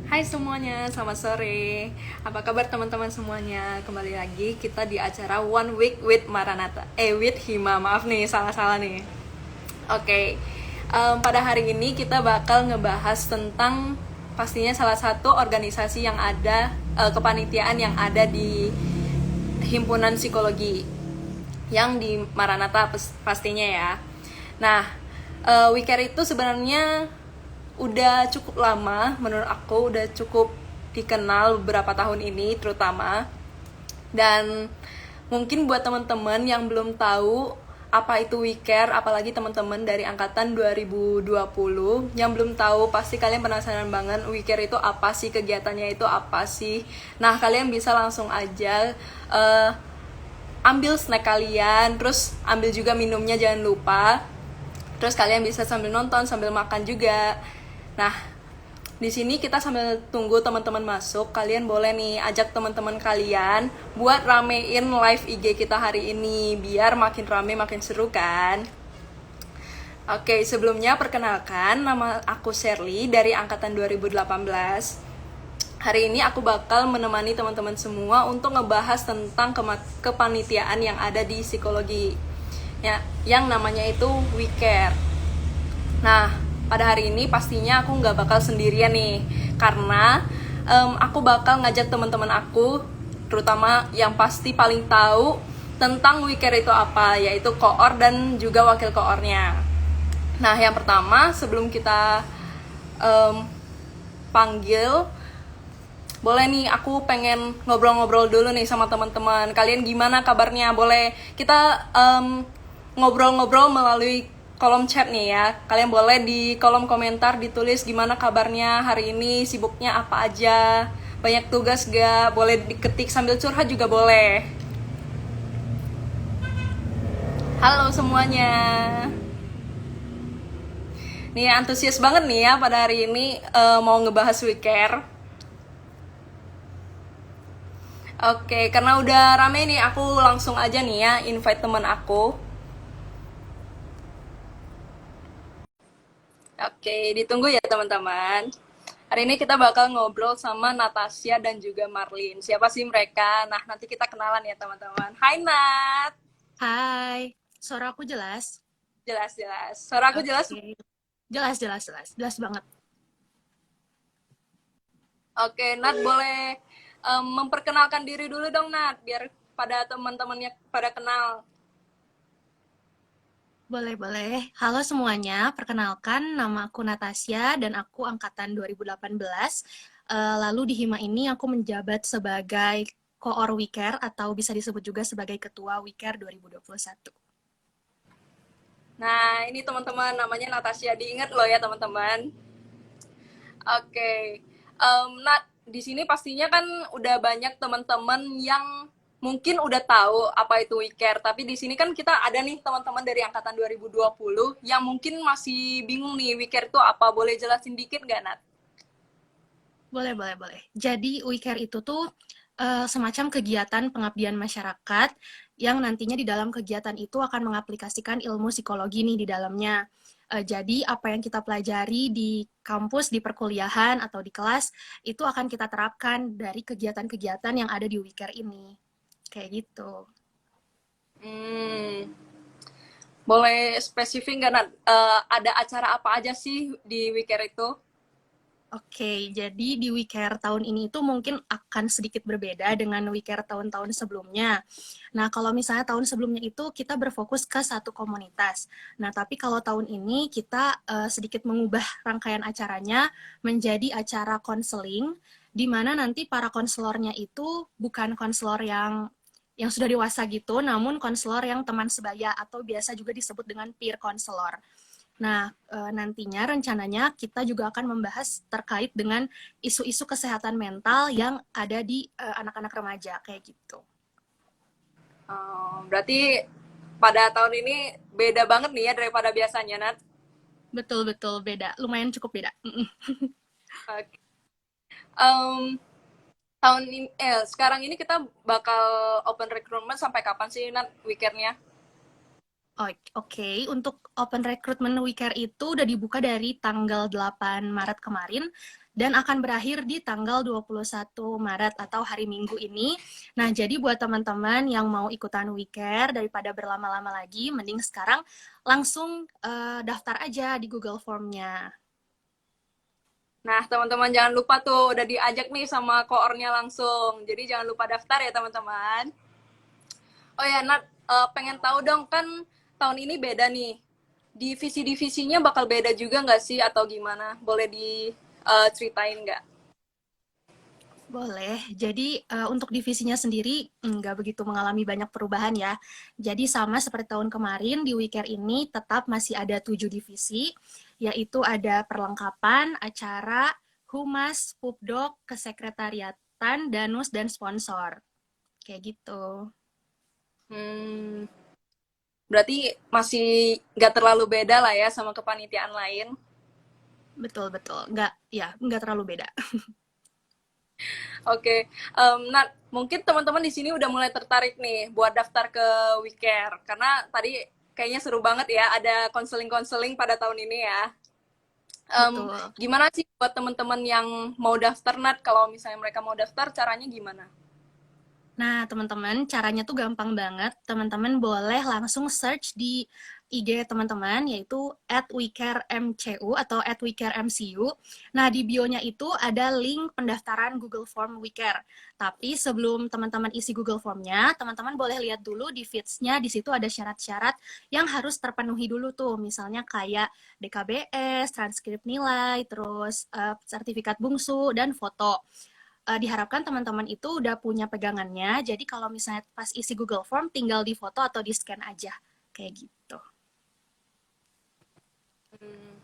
Hai semuanya, selamat sore. Apa kabar teman-teman semuanya? Kembali lagi kita di acara One Week with Maranatha. With Hima, maaf nih, salah-salah nih. Oke, pada hari ini kita bakal ngebahas tentang pastinya salah satu organisasi yang ada, kepanitiaan yang ada di Himpunan Psikologi yang di Maranatha pastinya ya. Nah, WeCare itu sebenarnya udah cukup lama, menurut aku udah cukup dikenal beberapa tahun ini terutama. Dan mungkin buat teman-teman yang belum tahu apa itu WeCare, apalagi teman-teman dari angkatan 2020 yang belum tahu, pasti kalian penasaran banget WeCare itu apa sih, kegiatannya itu apa sih. Nah, kalian bisa langsung aja ambil snack kalian, terus ambil juga minumnya jangan lupa. Terus kalian bisa sambil nonton, sambil makan juga. Nah, di sini kita sambil tunggu teman-teman masuk, kalian boleh nih ajak teman-teman kalian buat ramein live IG kita hari ini biar makin rame, makin seru kan. Oke, sebelumnya perkenalkan, nama aku Shirley dari angkatan 2018. Hari ini aku bakal menemani teman-teman semua untuk ngebahas tentang kepanitiaan yang ada di psikologi ya, yang namanya itu WeCare. Nah, pada hari ini pastinya aku nggak bakal sendirian nih, karena aku bakal ngajak teman-teman aku, terutama yang pasti paling tahu tentang WeCare itu apa, yaitu koor dan juga wakil koornya. Nah, yang pertama sebelum kita panggil, boleh nih, aku pengen ngobrol-ngobrol dulu nih sama teman-teman. Kalian gimana kabarnya? Boleh kita ngobrol-ngobrol melalui kolom chat nih ya. Kalian boleh di kolom komentar ditulis gimana kabarnya hari ini, sibuknya apa aja, banyak tugas gak, boleh diketik sambil curhat juga boleh. Halo semuanya. Nih antusias banget nih ya pada hari ini, mau ngebahas WeCare. Oke, karena udah rame nih, aku langsung aja nih ya invite teman aku. Oke, ditunggu ya teman-teman. Hari ini kita bakal ngobrol sama Natasha dan juga Marlin. Siapa sih mereka? Nah, nanti kita kenalan ya teman-teman. Hai Nat. Hai, suara aku jelas? Jelas-jelas. Suara aku jelas? Oke, jelas, jelas, jelas, jelas banget. Oke, Nat boleh memperkenalkan diri dulu dong Nat, biar pada teman-temannya pada kenal. Boleh, boleh. Halo semuanya, perkenalkan nama aku Natasha dan aku angkatan 2018. Lalu di Hima ini aku menjabat sebagai Koor WeCare atau bisa disebut juga sebagai Ketua WeCare 2021. Nah, ini teman-teman namanya Natasha, diingat loh ya teman-teman. Oke, Nat, di sini pastinya kan udah banyak teman-teman yang mungkin udah tahu apa itu WeCare, tapi di sini kan kita ada nih teman-teman dari angkatan 2020 yang mungkin masih bingung nih WeCare itu apa. Boleh jelasin dikit nggak, Nat? Boleh, boleh, boleh. Jadi WeCare itu tuh semacam kegiatan pengabdian masyarakat yang nantinya di dalam kegiatan itu akan mengaplikasikan ilmu psikologi nih di dalamnya. Jadi apa yang kita pelajari di kampus, di perkuliahan atau di kelas itu akan kita terapkan dari kegiatan-kegiatan yang ada di WeCare ini. Kayak gitu. Hmm, boleh spesifik nggak, Nat? Ada acara apa aja sih di WeCare itu? Oke, jadi di WeCare tahun ini itu mungkin akan sedikit berbeda dengan WeCare tahun-tahun sebelumnya. Nah, kalau misalnya tahun sebelumnya itu kita berfokus ke satu komunitas. Nah, tapi kalau tahun ini kita sedikit mengubah rangkaian acaranya menjadi acara konseling, di mana nanti para konselornya itu bukan konselor yang sudah dewasa gitu, namun konselor yang teman sebaya atau biasa juga disebut dengan peer konselor. Nah, nantinya rencananya kita juga akan membahas terkait dengan isu-isu kesehatan mental yang ada di anak-anak remaja kayak gitu. Berarti pada tahun ini beda banget nih ya daripada biasanya, Nat. Betul-betul beda, lumayan cukup beda. Oke. Em, tahun ini sekarang ini kita bakal open recruitment sampai kapan sih, Nat, weekendnya? Oke, untuk open recruitment WeCare itu udah dibuka dari tanggal 8 Maret kemarin dan akan berakhir di tanggal 21 Maret atau hari Minggu ini. Nah, jadi buat teman-teman yang mau ikutan WeCare daripada berlama-lama lagi, mending sekarang langsung daftar aja di Google Form-nya. Nah, teman-teman jangan lupa tuh udah diajak nih sama koornya langsung. Jadi jangan lupa daftar ya teman-teman. Oh ya, Nat, pengen tahu dong kan tahun ini beda nih. Divisi-divisinya bakal beda juga nggak sih atau gimana? Boleh diceritain nggak? Boleh. Jadi untuk divisinya sendiri nggak begitu mengalami banyak perubahan ya. Jadi sama seperti tahun kemarin di WeCare ini tetap masih ada 7 divisi, yaitu ada perlengkapan, acara, humas, pubdoc, kesekretariatan, danus, dan sponsor. Kayak gitu. Hmm, berarti masih nggak terlalu beda lah ya sama kepanitiaan lain. Betul-betul. Nggak terlalu beda. Oke, Nat, mungkin teman-teman di sini udah mulai tertarik nih buat daftar ke WeCare karena tadi kayaknya seru banget ya ada konseling-konseling pada tahun ini ya. Betul. Gimana sih buat teman-teman yang mau daftar, Nat? Kalau misalnya mereka mau daftar, caranya gimana? Nah, teman-teman, caranya tuh gampang banget. Teman-teman boleh langsung search di IG teman-teman, yaitu @wecaremcu atau @wecaremcu. Nah, di bio-nya itu ada link pendaftaran Google Form WeCare. Tapi sebelum teman-teman isi Google Form-nya, teman-teman boleh lihat dulu di feeds-nya, di situ ada syarat-syarat yang harus terpenuhi dulu tuh. Misalnya kayak DKBS, transkrip nilai, terus sertifikat bungsu, dan foto. Diharapkan teman-teman itu udah punya pegangannya. Jadi kalau misalnya pas isi Google Form, tinggal di foto atau di scan aja. Kayak gitu. Hmm,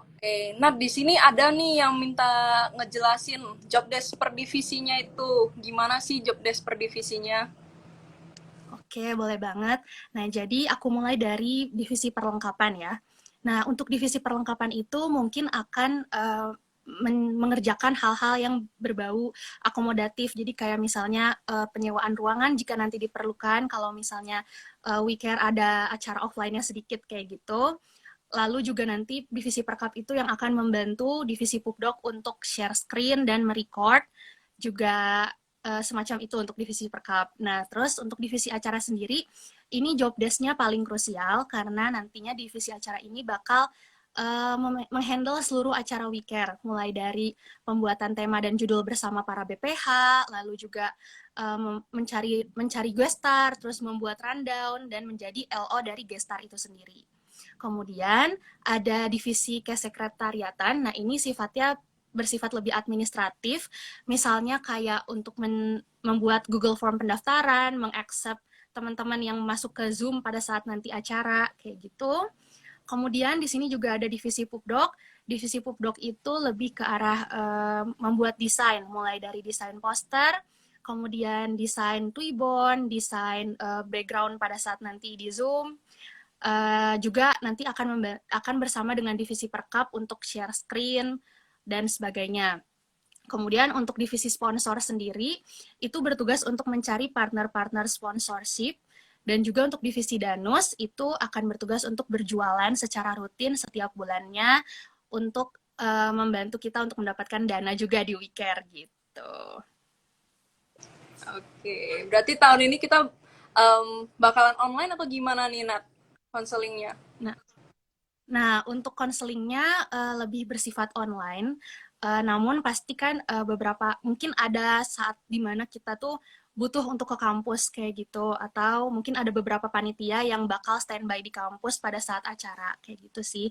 Oke, nah di sini ada nih yang minta ngejelasin job desk per divisinya itu. Gimana sih job desk per divisinya? Oke, boleh banget. Nah, jadi aku mulai dari divisi perlengkapan ya. Nah, untuk divisi perlengkapan itu mungkin akan mengerjakan hal-hal yang berbau akomodatif. Jadi kayak misalnya penyewaan ruangan jika nanti diperlukan, kalau misalnya WeCare ada acara offline-nya sedikit kayak gitu. Lalu juga nanti divisi perkap itu yang akan membantu divisi pubdoc untuk share screen dan merecord juga semacam itu untuk divisi perkap. Nah, terus untuk divisi acara sendiri, ini job desk-nya paling krusial karena nantinya divisi acara ini bakal menghandle seluruh acara WeCare, mulai dari pembuatan tema dan judul bersama para BPH, lalu juga mencari guest star, terus membuat rundown, dan menjadi LO dari guest star itu sendiri. Kemudian ada divisi kesekretariatan. Nah, ini sifatnya bersifat lebih administratif, misalnya kayak untuk membuat Google Form pendaftaran, mengaccept teman-teman yang masuk ke Zoom pada saat nanti acara, kayak gitu. Kemudian di sini juga ada divisi pubdoc. Divisi pubdoc itu lebih ke arah membuat desain, mulai dari desain poster, kemudian desain Twibbon, desain background pada saat nanti di Zoom, juga nanti akan bersama dengan divisi perkap untuk share screen dan sebagainya. Kemudian untuk divisi sponsor sendiri itu bertugas untuk mencari partner-partner sponsorship, dan juga untuk divisi danus itu akan bertugas untuk berjualan secara rutin setiap bulannya untuk membantu kita untuk mendapatkan dana juga di WeCare gitu. Oke, berarti tahun ini kita bakalan online atau gimana nih, Nat? Konselingnya. Nah, Nah, untuk konselingnya lebih bersifat online, namun pastikan beberapa mungkin ada saat dimana kita tuh butuh untuk ke kampus kayak gitu, atau mungkin ada beberapa panitia yang bakal standby di kampus pada saat acara kayak gitu sih.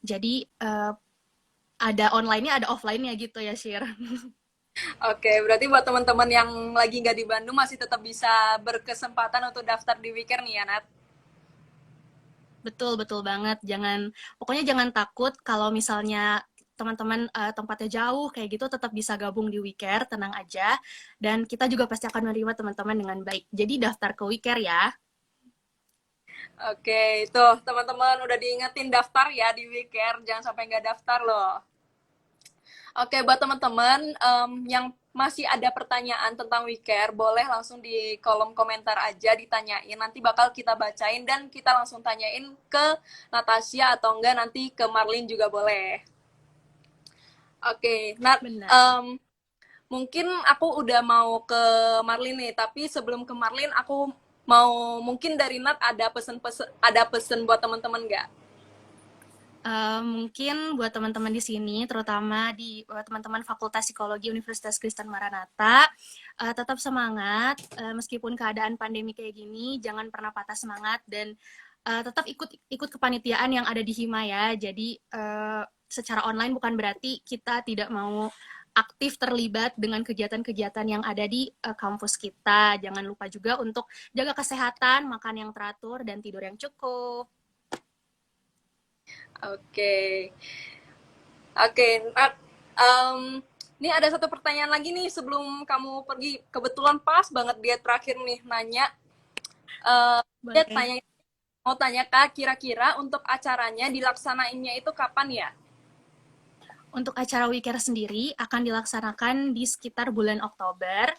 Jadi ada online-nya, ada offline-nya gitu ya, Shir. Oke, berarti buat teman-teman yang lagi nggak di Bandung masih tetap bisa berkesempatan untuk daftar di WeCare nih ya, Nat? Betul, betul banget. Pokoknya jangan takut kalau misalnya teman-teman tempatnya jauh kayak gitu, tetap bisa gabung di WeCare, tenang aja. Dan kita juga pasti akan menerima teman-teman dengan baik. Jadi daftar ke WeCare ya. Oke, tuh teman-teman udah diingetin daftar ya di WeCare, jangan sampai nggak daftar loh. Oke, buat teman-teman yang masih ada pertanyaan tentang WeCare, boleh langsung di kolom komentar aja ditanyain. Nanti bakal kita bacain dan kita langsung tanyain ke Natasha atau enggak nanti ke Marlin juga boleh. Oke, Nat, Benar. mungkin aku udah mau ke Marlin nih, tapi sebelum ke Marlin aku mau mungkin dari Nat ada pesen buat teman-teman nggak? Mungkin buat teman-teman di sini, terutama buat teman-teman Fakultas Psikologi Universitas Kristen Maranatha, tetap semangat, meskipun keadaan pandemi kayak gini, jangan pernah patah semangat dan tetap ikut kepanitiaan yang ada di Hima ya. Jadi secara online bukan berarti kita tidak mau aktif terlibat dengan kegiatan-kegiatan yang ada di kampus kita. Jangan lupa juga untuk jaga kesehatan, makan yang teratur, dan tidur yang cukup. Oke, oke, Nat. Ini ada satu pertanyaan lagi nih sebelum kamu pergi. Kebetulan pas banget dia terakhir nih nanya. Dia Boleh. tanya mau tanya Kak, kira-kira untuk acaranya dilaksanainnya itu kapan ya? Untuk acara WeCare sendiri akan dilaksanakan di sekitar bulan Oktober,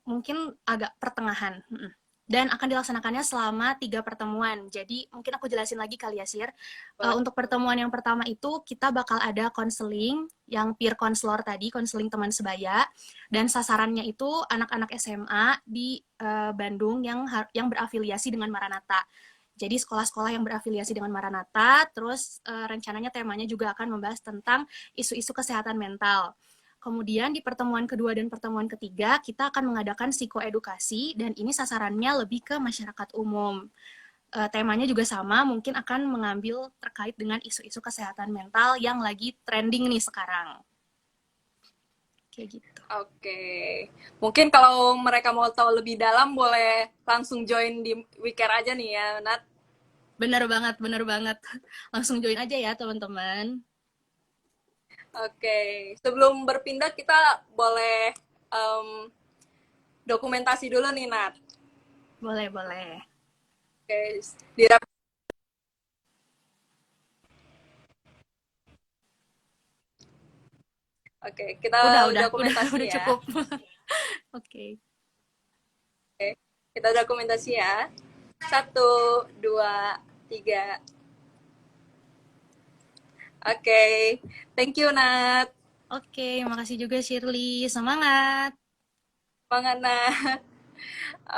mungkin agak pertengahan. Dan akan dilaksanakannya selama 3 pertemuan. Jadi mungkin aku jelasin lagi kali ya, Sir. Untuk pertemuan yang pertama itu kita bakal ada konseling yang peer counselor tadi, konseling teman sebaya. Dan sasarannya itu anak-anak SMA di Bandung yang berafiliasi dengan Maranatha. Jadi sekolah-sekolah yang berafiliasi dengan Maranatha, terus rencananya temanya juga akan membahas tentang isu-isu kesehatan mental. Kemudian di pertemuan kedua dan pertemuan ketiga, kita akan mengadakan psikoedukasi, dan ini sasarannya lebih ke masyarakat umum. Temanya juga sama, mungkin akan mengambil terkait dengan isu-isu kesehatan mental yang lagi trending nih sekarang. Kayak gitu. Oke, mungkin kalau mereka mau tahu lebih dalam boleh langsung join di WeCare aja nih ya, Nat. Bener banget, bener banget. Langsung join aja ya, teman-teman. Oke, sebelum berpindah kita boleh em, dokumentasi dulu nih, Nat. Boleh, boleh. Oke, di Oke, kita dokumentasi Udah ya. cukup. Oke. Oke, kita dokumentasi ya. Satu, dua, tiga. Oke, thank you, Nat. Oke, makasih juga Shirley. Semangat. Semangat, Nat.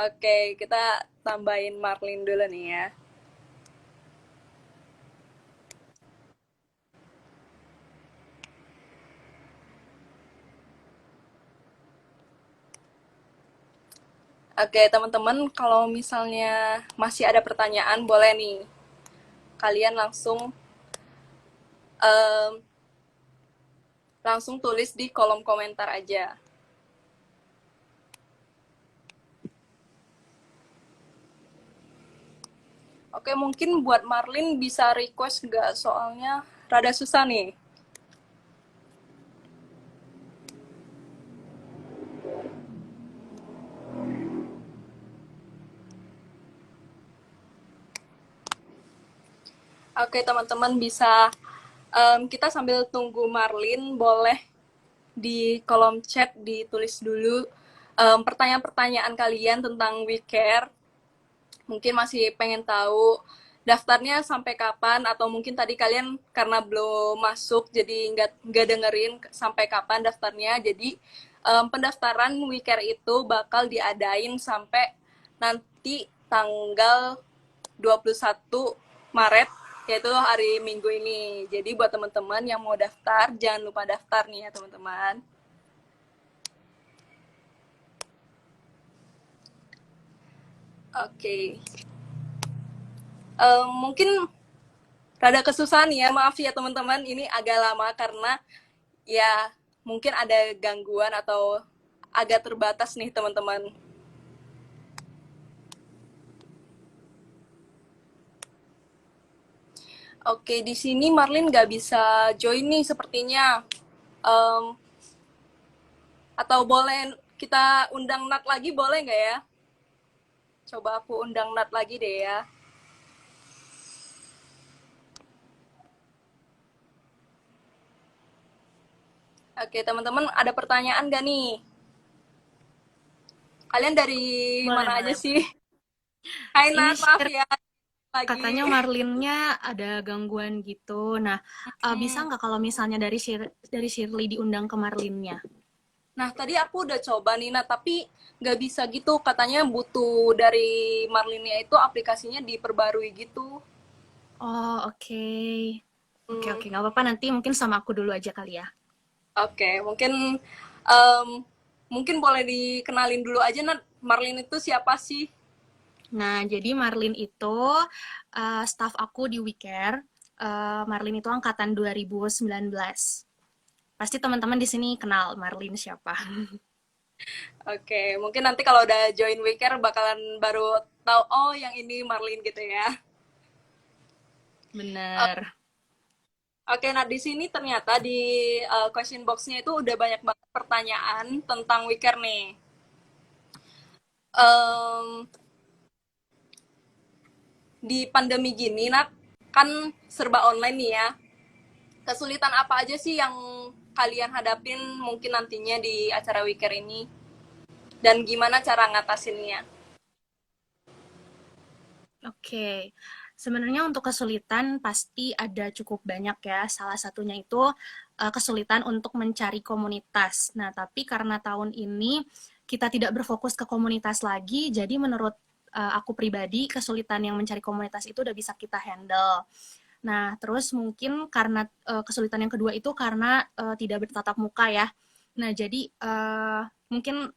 Oke, kita tambahin Marlin dulu nih ya. Oke, teman-teman, kalau misalnya masih ada pertanyaan, boleh nih. Kalian em, langsung tulis di kolom komentar aja. Oke, mungkin buat Marlin bisa request nggak? Soalnya rada susah nih. Oke, teman-teman bisa kita sambil tunggu Marlin, boleh di kolom chat ditulis dulu pertanyaan-pertanyaan kalian tentang WeCare. Mungkin masih pengen tahu daftarnya sampai kapan, atau mungkin tadi kalian karena belum masuk jadi nggak dengerin sampai kapan daftarnya. Jadi pendaftaran WeCare itu bakal diadain sampai nanti tanggal 21 Maret, yaitu hari Minggu ini. Jadi buat teman-teman yang mau daftar, jangan lupa daftar nih ya teman-teman. Oke. Mungkin rada kesusahan ya, maaf ya teman-teman, ini agak lama karena ya mungkin ada gangguan atau agak terbatas nih teman-teman. Oke, di sini Marlin nggak bisa join nih sepertinya. Um, atau boleh kita undang Nat lagi, boleh nggak ya? Coba aku undang Nat lagi deh ya. Oke, teman-teman ada pertanyaan gak nih? Kalian dari Boleh, mana aja boleh. sih? Hai Ini Nat, maaf share ya lagi. katanya Marlinnya ada gangguan gitu. Nah, bisa Hmm. nggak kalau misalnya dari Shirley diundang ke Marlinnya? Nah, tadi aku udah coba nih, Nat, tapi nggak bisa gitu. Katanya butuh dari Marlinnya itu aplikasinya diperbarui gitu. Oh, oke. Oke, Hmm, oke. Nggak apa-apa, nanti mungkin sama aku dulu aja kali ya. oke, em, mungkin boleh dikenalin dulu aja, Nat. Marlin itu siapa sih? Nah, jadi Marlin itu staff aku di WeCare. Marlin itu angkatan 2019. Pasti teman-teman di sini kenal Marlin siapa. Oke, mungkin nanti kalau udah join Wicker bakalan baru tahu, oh yang ini Marlin gitu ya. Bener. Oke, nah di sini ternyata di question box-nya itu udah banyak banget pertanyaan tentang Wicker nih. Em, di pandemi gini, Nak, kan serba online nih ya. Kesulitan apa aja sih yang kalian hadapin mungkin nantinya di acara Wicker ini? Dan gimana cara ngatasinnya? Oke, sebenarnya untuk kesulitan pasti ada cukup banyak ya. Salah satunya itu kesulitan untuk mencari komunitas. Nah, tapi karena tahun ini kita tidak berfokus ke komunitas lagi, jadi menurut aku pribadi kesulitan yang mencari komunitas itu udah bisa kita handle. Nah, terus mungkin karena kesulitan yang kedua itu karena tidak bertatap muka ya. Nah, jadi mungkin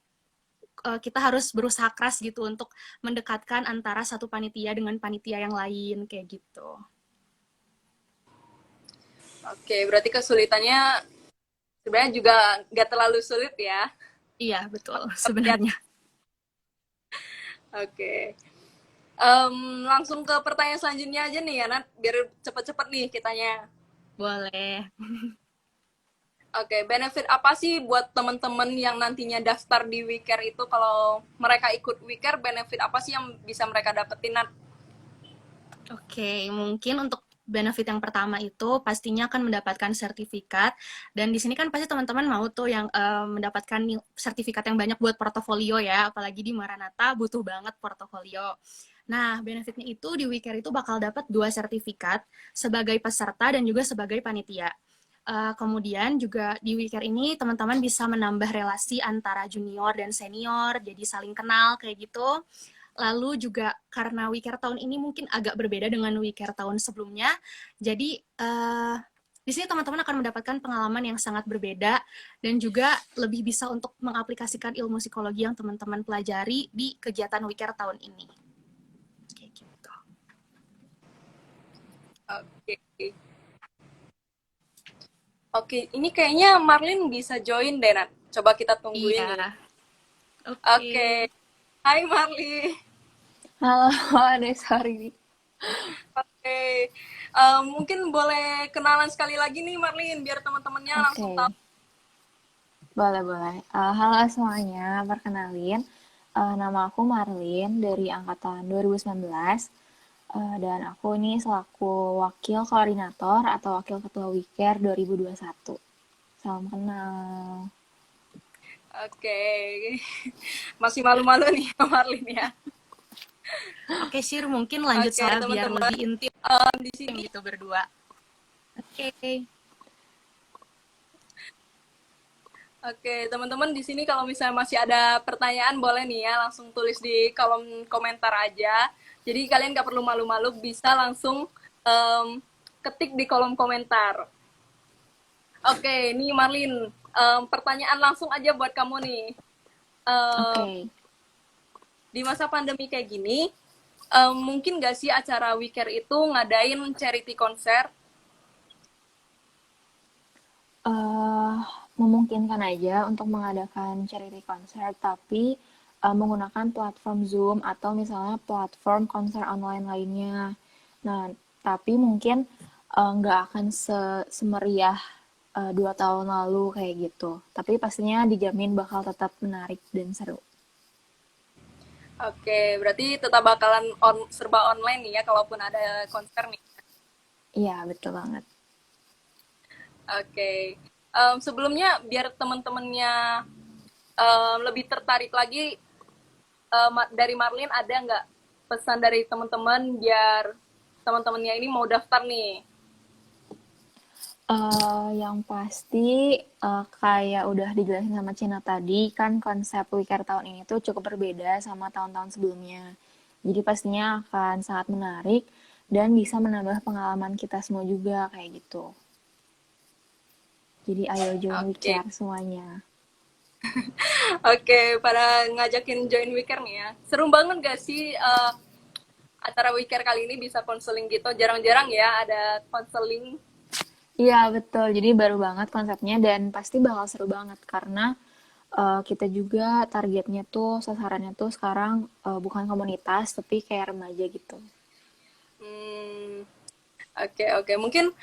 kita harus berusaha keras gitu untuk mendekatkan antara satu panitia dengan panitia yang lain kayak gitu. Oke, berarti kesulitannya sebenarnya juga nggak terlalu sulit ya. Iya, betul Ya, sebenarnya. oke. Langsung ke pertanyaan selanjutnya aja nih ya, Nat, biar cepet-cepet nih kitanya. Boleh. Oke, benefit apa sih buat temen-temen yang nantinya daftar di WeCare itu kalau mereka ikut WeCare, benefit apa sih yang bisa mereka dapetin, Nat? Oke, mungkin untuk benefit yang pertama itu pastinya akan mendapatkan sertifikat dan di sini kan pasti teman-teman mau tuh yang mendapatkan sertifikat yang banyak buat portofolio ya, apalagi di Maranatha butuh banget portofolio. Nah, benefitnya itu di WeCare itu bakal dapat 2 sertifikat sebagai peserta dan juga sebagai panitia. Kemudian juga di WeCare ini teman-teman bisa menambah relasi antara junior dan senior, jadi saling kenal kayak gitu. Lalu juga karena WeCare tahun ini mungkin agak berbeda dengan WeCare tahun sebelumnya, jadi di sini teman-teman akan mendapatkan pengalaman yang sangat berbeda dan juga lebih bisa untuk mengaplikasikan ilmu psikologi yang teman-teman pelajari di kegiatan WeCare tahun ini. Kayak gitu. Oke. Oke, ini kayaknya Marlin bisa join deh, Nat. Coba kita tungguin nih. Iya, Oke. oke. Hai Marlin. Halo, ada sorry. Oke. Mungkin boleh kenalan sekali lagi nih Marlin, biar teman-temannya langsung tahu. Oke, boleh-boleh. Halo semuanya, perkenalin. Nama aku Marlin dari angkatan 2019. Dan aku ini selaku wakil koordinator atau wakil ketua WICARE 2021. Salam kenal. Oke. Masih malu-malu nih Marlin ya. Oke, Sir, mungkin lanjut Oke, saya biar teman-teman. lebih intim Di sini gitu berdua. Oke. Oke, teman-teman di sini kalau misalnya masih ada pertanyaan boleh nih ya langsung tulis di kolom komentar aja. Jadi kalian nggak perlu malu-malu, bisa langsung ketik di kolom komentar. Oke, ini Marlin, pertanyaan langsung aja buat kamu nih. Em, Oke. di masa pandemi kayak gini, mungkin nggak sih acara WeCare itu ngadain charity konser? eh Memungkinkan aja untuk mengadakan charity concert, tapi menggunakan platform Zoom atau misalnya platform konser online lainnya. Nah, tapi mungkin nggak akan semeriah 2 tahun lalu kayak gitu. Tapi pastinya dijamin bakal tetap menarik dan seru. Oke, berarti tetap bakalan serba online nih ya, kalaupun ada konser nih. Iya, betul banget. Oke. Sebelumnya biar teman-temannya lebih tertarik lagi, dari Marlin ada nggak pesan dari teman-teman biar teman-temannya ini mau daftar nih? Yang pasti kayak udah dijelasin sama Cina tadi, kan konsep WeCare tahun ini tuh cukup berbeda sama tahun-tahun sebelumnya. Jadi pastinya akan sangat menarik dan bisa menambah pengalaman kita semua juga kayak gitu. Jadi ayo join Oke, WeCare semuanya. oke, pada ngajakin join Weekend nih ya. Seru banget gak sih acara Weekend kali ini bisa konseling gitu? Jarang-jarang ya ada konseling. Iya betul, jadi baru banget konsepnya dan pasti bakal seru banget karena kita juga targetnya tuh sasarannya tuh sekarang bukan komunitas tapi kayak remaja gitu. Hmm, oke, oke. Mungkin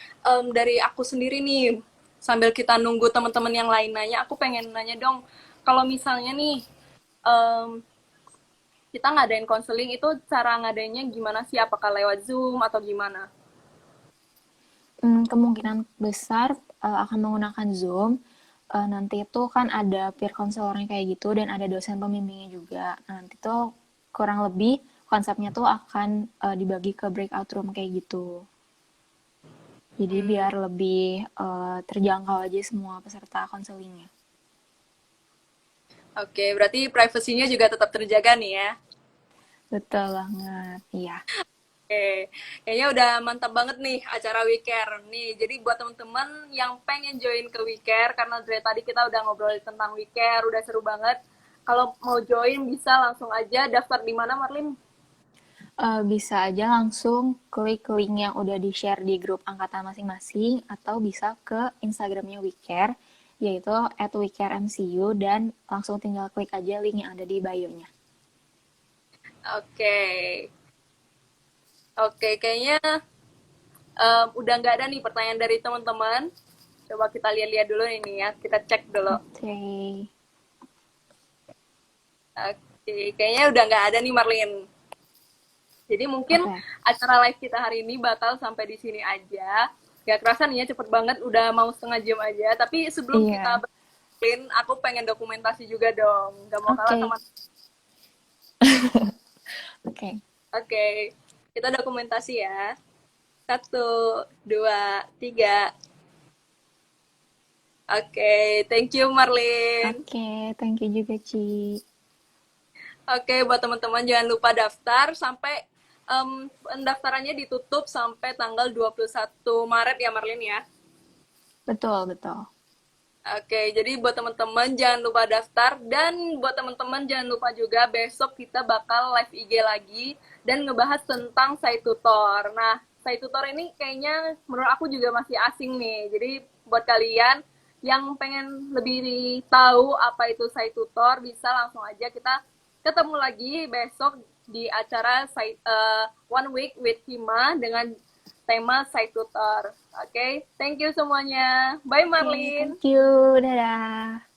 dari aku sendiri nih, sambil kita nunggu teman-teman yang lain nanya, aku pengen nanya dong, kalau misalnya nih em, kita ngadain konseling itu cara ngadainnya gimana sih? Apakah lewat Zoom atau gimana? Kemungkinan besar akan menggunakan Zoom. Nanti itu kan ada peer counselornya kayak gitu dan ada dosen pembimbingnya juga. Nah, nanti tuh kurang lebih konsepnya tuh akan dibagi ke breakout room kayak gitu. Jadi Hmm, biar lebih terjangkau aja semua peserta konselingnya. oke, berarti privasinya juga tetap terjaga nih ya. Betul banget, iya. Oke, kayaknya udah mantap banget nih acara WeCare nih. Jadi buat teman-teman yang pengen join ke WeCare, karena dari tadi kita udah ngobrol tentang WeCare, udah seru banget. Kalau mau join bisa langsung aja daftar di mana, Marlin? Bisa aja langsung klik link yang udah di-share di grup angkatan masing-masing atau bisa ke Instagramnya WeCare, yaitu @wecaremcu dan langsung tinggal klik aja link yang ada di bio-nya. Oke, oke, kayaknya udah nggak ada nih pertanyaan dari teman-teman. Coba kita lihat-lihat dulu ini ya, kita cek dulu. Oke. Oke, kayaknya udah nggak ada nih, Marlin. Jadi mungkin Oke. acara live kita hari ini bakal sampai di sini aja. Gak kerasa nih ya, cepet banget, udah mau setengah jam aja. Tapi sebelum kita Iya. berlin, aku pengen dokumentasi juga dong. Gak mau kalah Oke. sama... Oke. Oke, kita dokumentasi ya. Satu, dua, tiga. Oke, thank you Marlin. Oke, thank you juga, Ci. Oke, buat teman-teman jangan lupa daftar sampai pendaftarannya ditutup sampai tanggal 21 Maret ya Marlin ya. Betul, betul. Oke, jadi buat teman-teman jangan lupa daftar dan buat teman-teman jangan lupa juga besok kita bakal live IG lagi dan ngebahas tentang site tutor. Nah, site tutor ini kayaknya menurut aku juga masih asing nih. Jadi buat kalian yang pengen lebih tahu apa itu site tutor bisa langsung aja kita ketemu lagi besok di acara One Week with Hima dengan tema site tutor. Oke, thank you semuanya. Bye Oke, Marlin. thank you. Dadah.